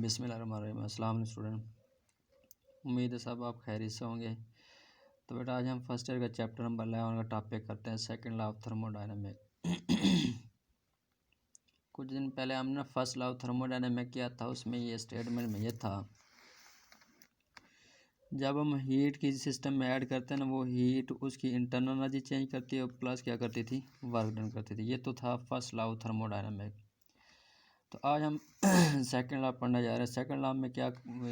बिस्मिल्लाहिर्रहमानिर्रहीम। अस्सलाम वालेकुम स्टूडेंट, उम्मीद है सब आप खैरियत से होंगे। तो बेटा आज हम फर्स्ट ईयर का चैप्टर नंबर 11 का टॉपिक करते हैं, सेकंड लॉ ऑफ थर्मोडायनामिक। कुछ दिन पहले हमने फर्स्ट लॉ ऑफ थर्मोडायनामिक किया था, उसमें ये स्टेटमेंट में ये था, जब हम हीट की सिस्टम में ऐड करते हैं ना, वो हीट उसकी इंटरनल एनर्जी चेंज करती है और प्लस क्या करती थी, वर्क डन करती थी। ये तो था फर्स्ट लॉ ऑफ थर्मोडायनामिक। तो आज हम सेकंड लॉ पढ़ने जा रहे हैं। सेकंड लॉ में क्या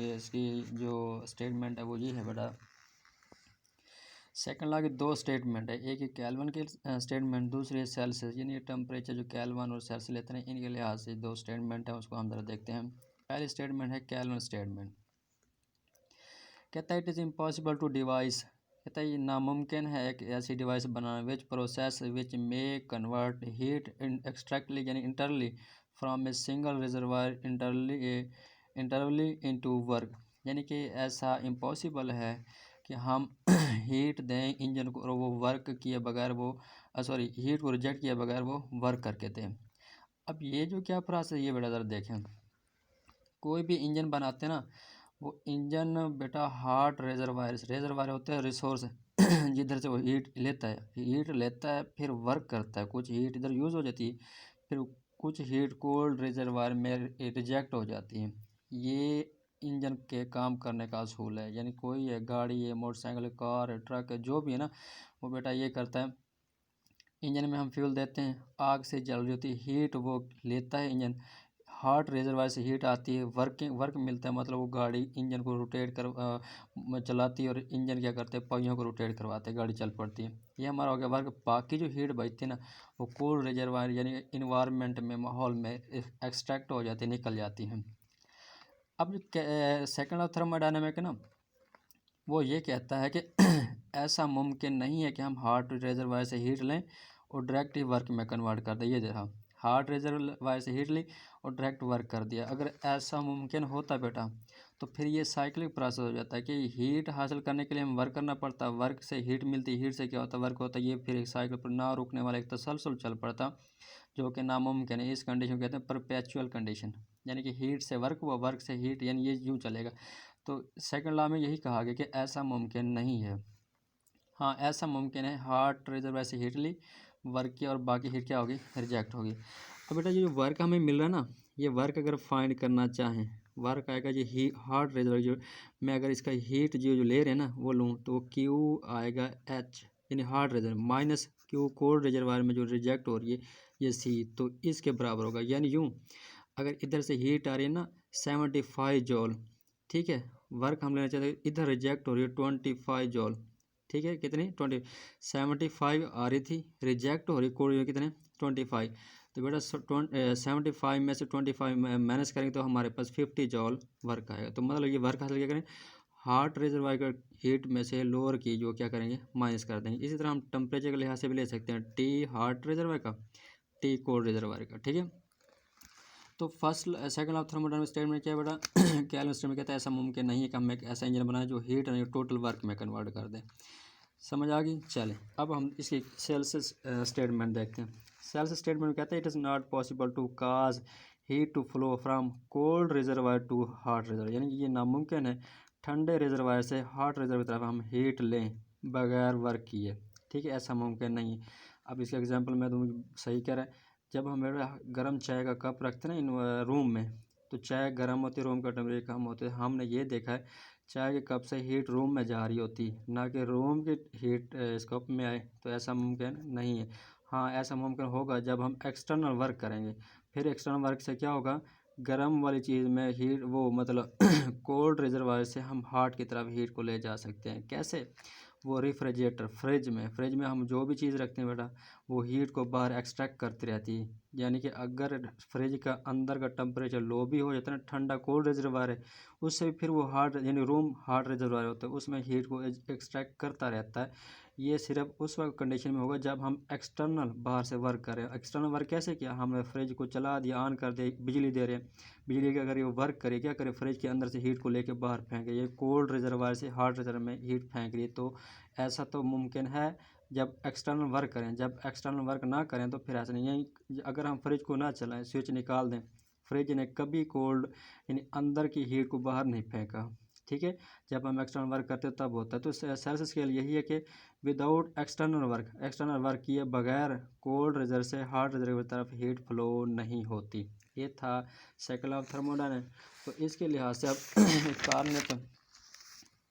इसकी जो स्टेटमेंट है वो ये है बेटा, सेकंड लॉ की दो स्टेटमेंट है, एक है केल्विन की स्टेटमेंट, दूसरी है सेल्सियस, यानी टेम्परेचर जो केल्विन और सेल्सियस लेते हैं, इनके लिहाज से दो स्टेटमेंट है, उसको हम जरा देखते हैं। पहली स्टेटमेंट है केल्विन स्टेटमेंट। कहता है it is impossible to device, कहता है ये नामुमकिन है एक ऐसी डिवाइस बनाना which process which may convert heat extracted यानी entirely from a single reservoir entirely into work, यानी कि ऐसा इम्पॉसिबल है कि हम हीट दें इंजन को और वो वर्क किए बगैर वो हीट को रिजेक्ट किए बगैर वो वर्क करके दें। अब ये जो क्या प्रोसेस ये बेटा ज़रा देखें, कोई भी इंजन बनाते हैं ना, वो इंजन बेटा हार्ट रेजरवायर होते हैं रिसोर्स जिधर से वो हीट लेता है फिर वर्क करता है, कुछ हीट इधर यूज़ हो जाती है, फिर कुछ हीट कोल्ड रिजर्वायर में रिजेक्ट हो जाती है। ये इंजन के काम करने का असूल है, यानी कोई है गाड़ी है, मोटरसाइकिल है, कार है, ट्रक है, जो भी है ना, वो बेटा ये करता है, इंजन में हम फ्यूल देते हैं, आग से जल रही होती है, हीट वो लेता है इंजन, हार्ट रेजरवायर से हीट आती है, वर्क मिलता है, मतलब वो गाड़ी इंजन को रोटेट कर चलाती है और इंजन क्या करते हैं, पहियों को रोटेट करवाते हैं, गाड़ी चल पड़ती है। ये हमारा हो गया वर्क। बाकी जो हीट बचती है ना, वो कोल्ड रेजरवायर यानी इन्वायरमेंट में, माहौल में एक्सट्रैक्ट हो जाती है, निकल जाती हैं। अब सेकेंड ऑफ थर्मोडायनामिक है ना, वो ये कहता है कि ऐसा मुमकिन नहीं है कि हम हार्ट रेजरवायर से हीट लें और डायरेक्ट ही वर्क में कन्वर्ट कर दें। ये देखा, हार्ट रेजरवायर से हीट ली और डायरेक्ट वर्क कर दिया। अगर ऐसा मुमकिन होता बेटा, तो फिर ये साइक्लिक प्रोसेस हो जाता है कि हीट हासिल करने के लिए हम वर्क करना पड़ता, वर्क से हीट मिलती, हीट से क्या होता, वर्क होता, ये फिर एक साइकिल पर ना रुकने वाला एक तसलसल चल पड़ता, जो कि नामुमकिन है। इस कंडीशन को कहते हैं परपेचुअल कंडीशन, यानी कि हीट से वर्क हुआ, वर्क से हीट, यानी ये यूँ चलेगा। तो सेकंड लॉ में यही कहा गया कि ऐसा मुमकिन नहीं है। हाँ, ऐसा मुमकिन है, हार्ट रेजरवायर से हीट ली, वर्क किया और बाकी हीट क्या होगी, रिजेक्ट होगी। अब बेटा ये जो वर्क हमें मिल रहा है ना, ये वर्क अगर फाइंड करना चाहें, वर्क आएगा ये हार्ट रेजरवायर जो मैं अगर इसका हीट जो ले रहे हैं ना वो लूँ, तो क्यू आएगा एच, यानी hot reservoir minus Q cold reservoir में जो रिजेक्ट हो रही है ये सी, तो इसके बराबर होगा। यानी यूँ अगर इधर से हीट आ रही है ना 75 जॉल, ठीक है, वर्क हम लेना चाहते हैं, इधर रिजेक्ट हो रही है 25 जॉल, ठीक है, कितनी 75 आ रही थी, रिजेक्ट हो रही कोल्ड कितने 25, तो बेटा 75 में से 25 माइनस करेंगे तो हमारे पास 50 जॉल वर्क आएगा। तो मतलब ये वर्क हासिल क्या करें, हार्ट रेजरवायर का हीट में से लोअर की जो क्या करेंगे, माइनस कर देंगे। इसी तरह हम टेम्परेचर के लिहाज से भी ले सकते हैं, टी हार्ट रेजरवायर का, टी कोल्ड रेजरवायर का, ठीक है। तो first second of thermodynamic statement क्या है बेटा, केल्विन स्टेटमेंट कहता है ऐसा मुमकिन नहीं है कि हम एक ऐसा इंजन बनाएं जो हीट यानी टोटल वर्क में कन्वर्ट कर दे। समझ आ गई। चलें अब हम इसकी सेल्सियस स्टेटमेंट देखते हैं। सेल्सियस स्टेटमेंट कहता है it is not possible to cause heat to flow from cold reservoir to hot reservoir, यानी कि ये नामुमकिन है ठंडे रिजर्वायर से हॉट रिजर्वायर की तरफ हम हीट लें बगैर वर्क किए, ठीक है, ऐसा मुमकिन नहीं है। अब इसका एग्जांपल मैं तुम सही कह रहा है, जब हम गर्म चाय का कप रखते हैं ना इन रूम में, तो चाय गर्म होती है, रूम का टेम्परेचर कम होता है, हमने ये देखा है चाय के कप से हीट रूम में जा रही होती, ना कि रूम की हीट इस कप में आए, तो ऐसा मुमकिन नहीं है। हाँ, ऐसा मुमकिन होगा जब हम एक्सटर्नल वर्क करेंगे, फिर एक्सटर्नल वर्क से क्या होगा, गर्म वाली चीज़ में हीट वो मतलब कोल्ड रिजर्वायर से हम हार्ट की तरफ हीट को ले जा सकते हैं। कैसे, वो रेफ्रिजरेटर फ्रिज में हम जो भी चीज़ रखते हैं बेटा, वो हीट को बाहर एक्सट्रैक्ट करती रहती है। यानी कि अगर फ्रिज का अंदर का टेम्परेचर लो भी हो जाता है ना, ठंडा कोल्ड रिजर्वायर है, उससे फिर वो हार्ट यानी रूम हार्ट रिजर्वायर होता है, उसमें हीट को एक्सट्रैक्ट करता रहता है। ये सिर्फ उस वक्त कंडीशन में होगा जब हम एक्सटर्नल बाहर से वर्क करें। एक्सटर्नल वर्क कैसे किया, हमने फ्रिज को चला दिया, ऑन कर दिया, बिजली दे रहे हैं, बिजली के अगर ये वर्क करे, क्या करे, फ्रिज के अंदर से हीट को लेके बाहर फेंके, ये कोल्ड रिजर्वायर से हार्ट रिजर्वायर में हीट फेंक रही है। तो ऐसा तो मुमकिन है जब एक्सटर्नल वर्क करें, जब एक्सटर्नल वर्क ना करें तो फिर ऐसा नहीं है। अगर हम फ्रिज को ना चलाएं, स्विच निकाल दें, फ्रिज ने कभी कोल्ड यानी अंदर की हीट को बाहर नहीं फेंका। ठीक है, जब हम एक्सटर्नल वर्क करते हैं तब होता है। तो सेल्सियस स्केल यही है कि विदाउट एक्सटर्नल वर्क किए बगैर कोल्ड रिजर्व से हॉट रिजर्व की तरफ हीट फ्लो नहीं होती। ये था साइकिल ऑफ थर्मोडायनामिक्स। तो इसके लिहाज से अब कार्नेट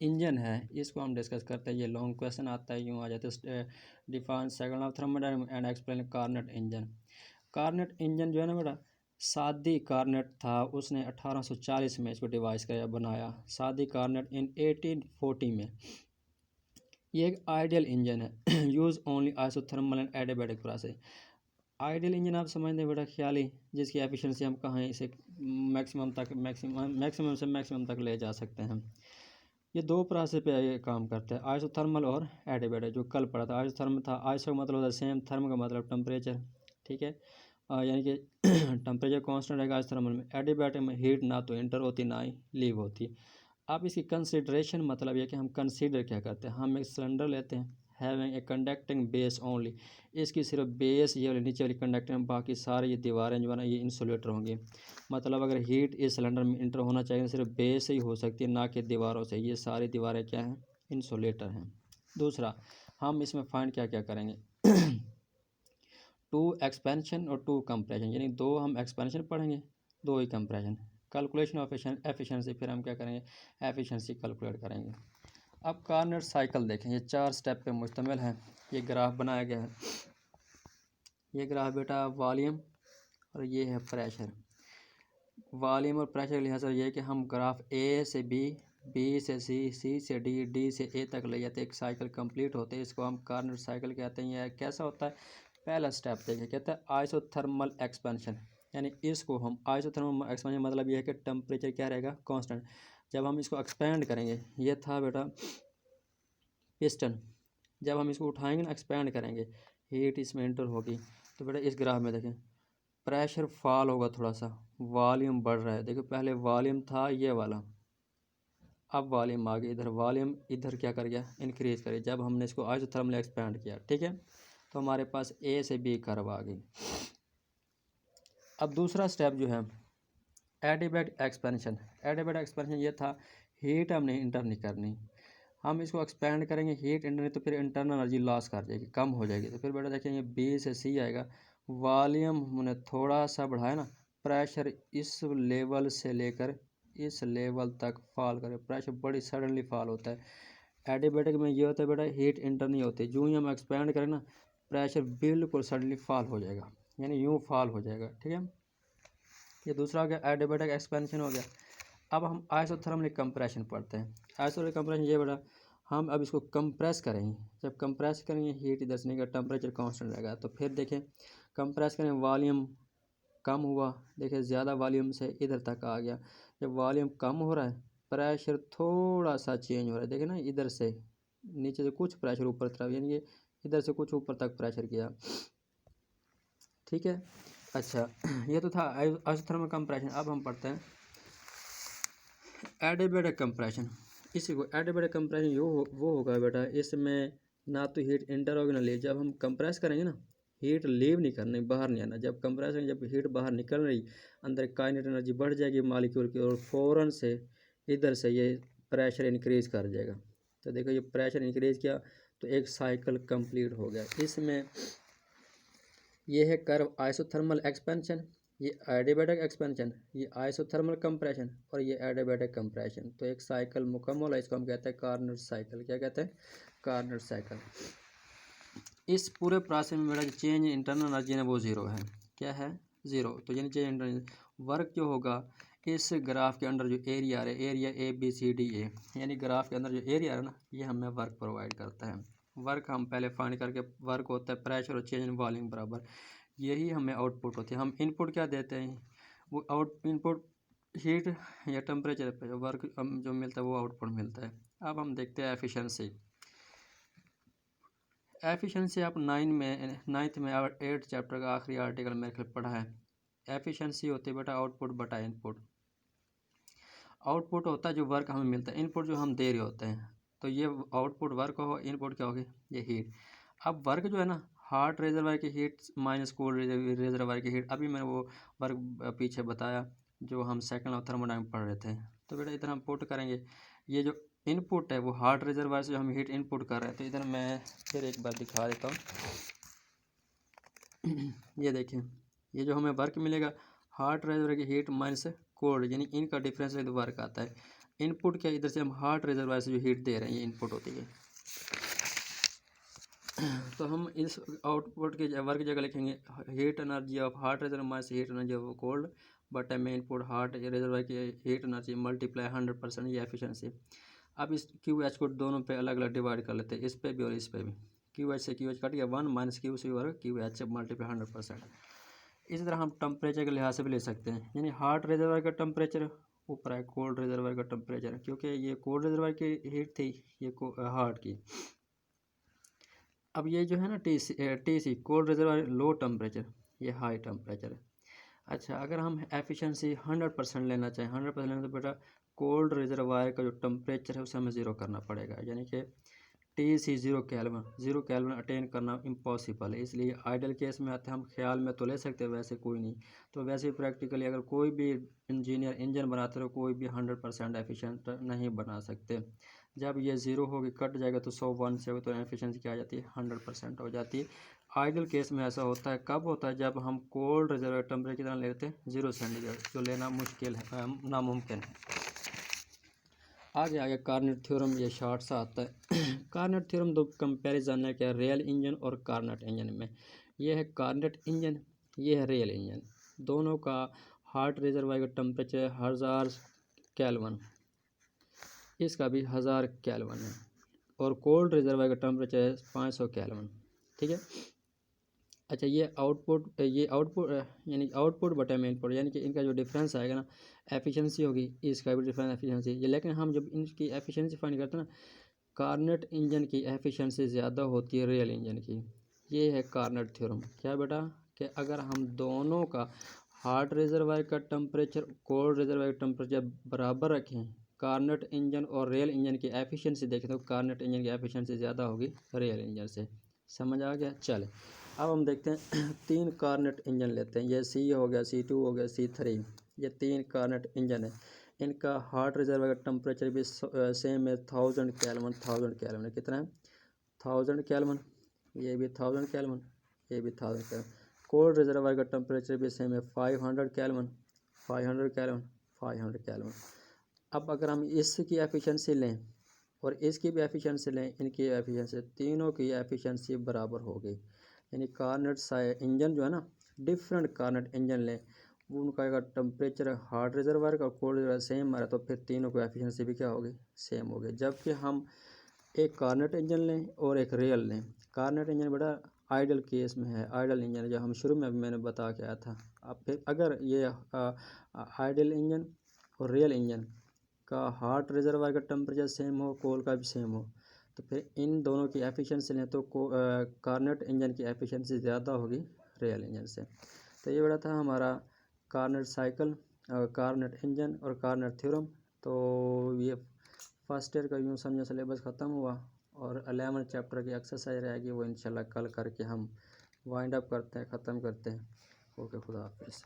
इंजन है, इसको हम डिस्कस करते हैं। ये लॉन्ग क्वेश्चन आता है, यूँ आ जाते हैं। Define cycle of thermodynamics and explain Carnot engine. Carnot engine जो है ना बेटा, सादी कार्नेट था, उसने 1840 में इसको डिवाइस किया, बनाया। सादी कार्नेट इन 1840 में। ये एक आइडियल इंजन है। Use only isothermal and adiabatic process. Ideal engine आप समझते हैं बेटा, ख्याली, जिसकी एफिशिएंसी हम कहाँ इसे मैक्सिमम से मैक्सिमम तक ले जा सकते हैं। ये दो प्रोसेस पे ये काम करते हैं, आइसोथर्मल और एडियाबैटिक। जो कल पढ़ा था आइसोथर्मल था, आइसो का मतलब होता है सेम, थर्म का मतलब टेम्परेचर। ठीक है, यानी कि टेम्परेचर कांस्टेंट रहेगा आइसोथर्मल में। एडियाबैटिक में हीट ना तो इंटर होती ना ही लीव होती। अब इसकी कंसिडरेशन मतलब यह कि हम कंसीडर क्या करते हैं। हम एक सिलेंडर लेते हैं, having a conducting base only. इसकी सिर्फ बेस ये वाली नीचे वाली कंडक्टिंग, बाकी सारी ये दीवारें जो है ना ये इंसुलेटर होंगी। मतलब अगर हीट इस सिलेंडर में इंटर होना चाहिए तो सिर्फ बेस से ही हो सकती है, ना कि दीवारों से। ये सारी दीवारें क्या हैं, इंसुलेटर हैं। दूसरा, हम इसमें फाइंड क्या क्या करेंगे टू एक्सपेंशन और टू कंप्रेशन, यानी दो हम एक्सपेंशन पढ़ेंगे, दो ही कंप्रेशन। कैलकुलेशन ऑफ एफिशिएंसी, फिर हम क्या करेंगे, एफिशिएंसी कैलकुलेट करेंगे। अब कार्नेट साइकिल देखें, ये 4 स्टेप पे मुश्तमिल है। ये ग्राफ बनाया गया है। ये ग्राफ बेटा वॉल्यूम और ये है प्रेशर। वॉल्यूम और प्रेशर के लिहाज से ये है कि हम ग्राफ ए से बी, बी से सी, सी से डी, डी से ए तक ले जाते हैं, एक साइकिल कंप्लीट होते हैं। इसको हम कार्नेट साइकिल कहते हैं। यह कैसा होता है, पहला स्टेप देखिए, कहता है आइसोथर्मल एक्सपेंशन। यानी इसको हम आइसोथर्मल एक्सपेंशन मतलब यह है कि टेम्परेचर क्या रहेगा, कांस्टेंट। जब हम इसको एक्सपेंड करेंगे, ये था बेटा पिस्टन, जब हम इसको उठाएंगे ना, एक्सपेंड करेंगे, हीट इसमें एंटर होगी, तो बेटा इस ग्राफ में देखें प्रेशर फॉल होगा थोड़ा सा, वॉल्यूम बढ़ रहा है। देखो पहले वॉल्यूम था ये वाला, अब वॉल्यूम आ गया इधर, वॉल्यूम इधर क्या कर गया, इंक्रीज कर गया जब हमने इसको आइसोथर्मल एक्सपेंड किया। ठीक है, तो हमारे पास ए से बी कर्व आ गई। अब दूसरा स्टेप जो है एडियाबैटिक एक्सपेंशन। एडियाबैटिक एक्सपेंशन ये था हीट हमने इंटर नहीं करनी, हम इसको एक्सपेंड करेंगे, हीट इंटर नहीं तो फिर इंटरनल एनर्जी लॉस कर जाएगी, कम हो जाएगी। तो फिर बेटा देखेंगे बी से सी आएगा, वॉल्यूम हमने थोड़ा सा बढ़ाया ना, प्रेशर इस लेवल से लेकर इस लेवल तक फॉल करे, प्रेशर बड़ी सडनली फॉल होता है। एडियाबैटिक में ये होता है बेटा हीट इंटर नहीं होती, जो ही हम एक्सपेंड करें ना प्रेशर बिल्कुल सडनली फॉल हो जाएगा, यानी यूँ फॉल हो जाएगा। ठीक है, ये दूसरा हो गया एडियाबैटिक एक्सपेंशन हो गया। अब हम आइसोथर्मल कंप्रेशन पढ़ते हैं। आइसोथर्मल कंप्रेशन ये बेटा, हम अब इसको कंप्रेस करेंगे, जब कंप्रेस करेंगे हीट इधर से निकल, टेम्परेचर कांस्टेंट रहेगा। तो फिर देखें कंप्रेस करें, वॉल्यूम कम हुआ, देखिए ज़्यादा वॉल्यूम से इधर तक आ गया। जब वॉल्यूम कम हो रहा है प्रेशर थोड़ा सा चेंज हो रहा है, देखें ना इधर से नीचे से कुछ प्रेशर ऊपर तरफ, यानी कि इधर से कुछ ऊपर तक प्रेशर किया। ठीक है, अच्छा ये तो था आइसोथर्मल कंप्रेशन। अब हम पढ़ते हैं एडियाबैटिक कंप्रेशन। इसी को एडियाबैटिक कंप्रेशन वो होगा बेटा, इसमें ना तो हीट इंटर होगी ना लीव। जब हम कंप्रेस करेंगे ना हीट लीव नहीं करनी, बाहर नहीं आना। जब कंप्रेस करेंगे, जब हीट बाहर निकल रही, अंदर काइनेटिक एनर्जी बढ़ जाएगी मॉलिक्यूल की, और फ़ौरन से इधर से ये प्रेशर इंक्रीज कर जाएगा। तो देखो ये प्रेशर इंक्रीज किया तो एक साइकिल कंप्लीट हो गया। इसमें ये है कर्व आइसोथर्मल एक्सपेंशन, ये एडियाबैटिक एक्सपेंशन, ये आइसोथर्मल कंप्रेशन और ये एडियाबैटिक कंप्रेशन। तो एक साइकिल मुकम्मल है, इसको हम कहते हैं कार्नेट साइकिल। क्या कहते हैं, कार्नेट साइकिल। इस पूरे प्रोसेस में मेरा चेंज इंटरनल एनर्जी है वो ज़ीरो है। क्या है, ज़ीरो। तो यानी चेंज इंटरनल वर्क जो होगा इस ग्राफ के अंदर जो एरिया है, area A B C D A, यानी ग्राफ के अंदर जो एरिया है ना ये हमें वर्क प्रोवाइड करता है। वर्क हम पहले फाइंड करके, वर्क होता है प्रेशर और चेंज इन वॉल्यूम बराबर, यही हमें आउटपुट होती है। हम इनपुट क्या देते हैं, वो आउट इनपुट हीट या टेम्परेचर पे जो वर्क जो मिलता है वो आउटपुट मिलता है। अब हम देखते हैं एफिशिएंसी। एफिशिएंसी आप नाइन्थ में और 8th चैप्टर का आखिरी आर्टिकल मेरे ख्याल पढ़ा है। एफिशिएंसी होती है बेटा आउटपुट बटा इनपुट। आउटपुट होता है जो वर्क हमें मिलता है, इनपुट जो हम दे रहे होते हैं। तो ये आउटपुट वर्क हो, इनपुट क्या होगी, ये हीट। अब वर्क जो है ना हॉट रेजर्वायर की हीट माइनस कोल्ड रेजर्वायर की हीट। अभी मैंने वो वर्क पीछे बताया जो हम सेकंड और थर्मोडायनामिक्स पढ़ रहे थे। तो बेटा इधर हम पुट करेंगे, ये जो इनपुट है वो हॉट रेजर्वायर से जो हम हीट इनपुट कर रहे हैं। तो इधर मैं फिर एक बार दिखा देता हूँ। ये देखें, ये जो हमें वर्क मिलेगा हॉट रेजर्वायर की हीट माइनस कोल्ड, यानी इनका डिफरेंस वर्क आता है। इनपुट क्या, इधर से हम हॉट रेजर्वायर से जो हीट दे रहे हैं ये इनपुट होती है। तो हम इस आउटपुट के वर्क जगह लिखेंगे heat energy of hot reservoir minus heat energy of cold but में इनपुट हॉट रेजर्वायर की हीट एनर्जी मल्टीप्लाई 100% ये एफिशिएंसी। अब इस क्यू एच को दोनों पे अलग अलग डिवाइड कर लेते हैं, इस पे भी और इस पे भी। क्यू एच से क्यू एच कट गया 1 माइनस क्यू सी वर्ग क्यू एच मल्टीप्लाई 100%। इसी तरह हम टेम्परेचर के लिहाज से भी ले सकते हैं, यानी हॉट रेजर्वायर का टेम्परेचर ऊपर है कोल्ड रेजर्वायर का टेम्परेचर, क्योंकि ये कोल्ड रेजर्वायर की हीट थी ये हॉट की। अब ये जो है ना T C cold reservoir low temperature, ये हाई टेम्परेचर है। अच्छा, अगर हम एफिशिएंसी 100% लेना चाहें, 100% लेना तो बेटा कोल्ड रिजर्वायर का जो टेम्परेचर है उसे हमें ज़ीरो करना पड़ेगा, यानी कि टी सी 0 केल्विन अटेन करना इम्पॉसिबल है। इसलिए आइडल केस में आते हैं, हम ख्याल में तो ले सकते हैं, वैसे कोई नहीं। तो वैसे प्रैक्टिकली अगर कोई भी इंजीनियर इंजन बनाते हो कोई भी 100% एफिशिएंट नहीं बना सकते। जब ये ज़ीरो होगी कट जाएगा तो 101 से हो तो एफिशिएंसी क्या आ जाती है 100% हो जाती है। आइडल केस में ऐसा होता है, कब होता है जब हम कोल्ड रिजर्वायर टेम्परेचर कितना लेते हैं 0 सेंटीग्रेड, जो लेना मुश्किल है, नामुमकिन है। आगे कार्नेट थ्योरम, ये शॉर्ट सा आता है। कार्नेट थ्योरम दो कंपैरिजन है क्या रियल इंजन और कार्नेट इंजन में। ये है कार्नेट इंजन, ये है रियल इंजन। दोनों का हॉट रिजर्वायर का टेम्परेचर 1000 केल्विन, इसका भी 1000 केल्विन है, और कोल्ड रिजर्वायर का टेम्परेचर है 500 केल्विन। ठीक है। अच्छा, ये आउटपुट यानी आउटपुट बटे में इनपुट, यानी कि इनका जो डिफरेंस आएगा ना एफिशिएंसी होगी, इसका भी डिफरेंस एफिशिएंसी ये। लेकिन हम जब इनकी एफिशिएंसी फाइंड करते हैं ना, कार्नेट इंजन की एफिशिएंसी ज़्यादा होती है रियल इंजन की। ये है कार्नेट थ्योरम। क्या बेटा, कि अगर हम दोनों का हॉट रिजर्वायर का टेम्परेचर कोल्ड रिजर्वायर का टेम्परेचर बराबर रखें, कार्नेट इंजन और रियल इंजन की एफिशिएंसी देखें तो कार्नेट इंजन की एफिशिएंसी ज़्यादा होगी रियल इंजन से। समझ आ गया। चले अब हम देखते हैं 3 कार्नेट इंजन लेते हैं। ये सी हो गया, C2 हो गया, C3, ये 3 कार्नेट इंजन है। इनका हॉट रिजर्वायर का टेम्परेचर भी सेम है 1000 केल्विन। 1000 केल्विन है, कितना है 1000 केल्विन, ये भी 1000 केल्विन, ये भी 1000 केल्विन। कोल्ड रिजर्वायर का टेम्परेचर भी सेम है 500 केल्विन, 500 केल्विन, 500 केल्विन। अब अगर हम इसकी एफिशिएंसी लें और इसकी भी एफिशिएंसी लें, इनकी एफिशिएंसी तीनों की एफिशिएंसी बराबर होगी। यानी कार्नेट इंजन जो है ना, डिफरेंट कार्नेट इंजन लें, वो उनका टेम्परेचर हार्ड रिजर्वायर का कोल्ड रिजर्वायर सेम आ रहा, तो फिर तीनों को एफिशिएंसी भी क्या होगी सेम होगी। जबकि हम एक कार्नेट इंजन लें और एक रियल लें, कार्नेट इंजन बेटा आइडल केस में है, आइडल इंजन जो हम शुरू में मैंने बता के आया था। अब फिर अगर ये आइडल इंजन और रियल इंजन का हॉट रिजर्वायर का टेम्परेचर सेम हो, कोल का भी सेम हो, तो फिर इन दोनों की एफिशिएंसी लें तो कार्नेट इंजन की एफिशिएंसी ज़्यादा होगी रियल इंजन से। तो ये बड़ा था हमारा कार्नेट साइकिल, कार्नेट इंजन और कार्नेट थ्योरम। तो ये फर्स्ट ईयर का यूँ समझो सिलेबस ख़त्म हुआ, और 11 चैप्टर की एक्सरसाइज रहेगी, वो इंशाल्लाह कल करके हम वाइंड अप करते हैं, ख़त्म करते हैं। ओके, खुदा हाफिज़।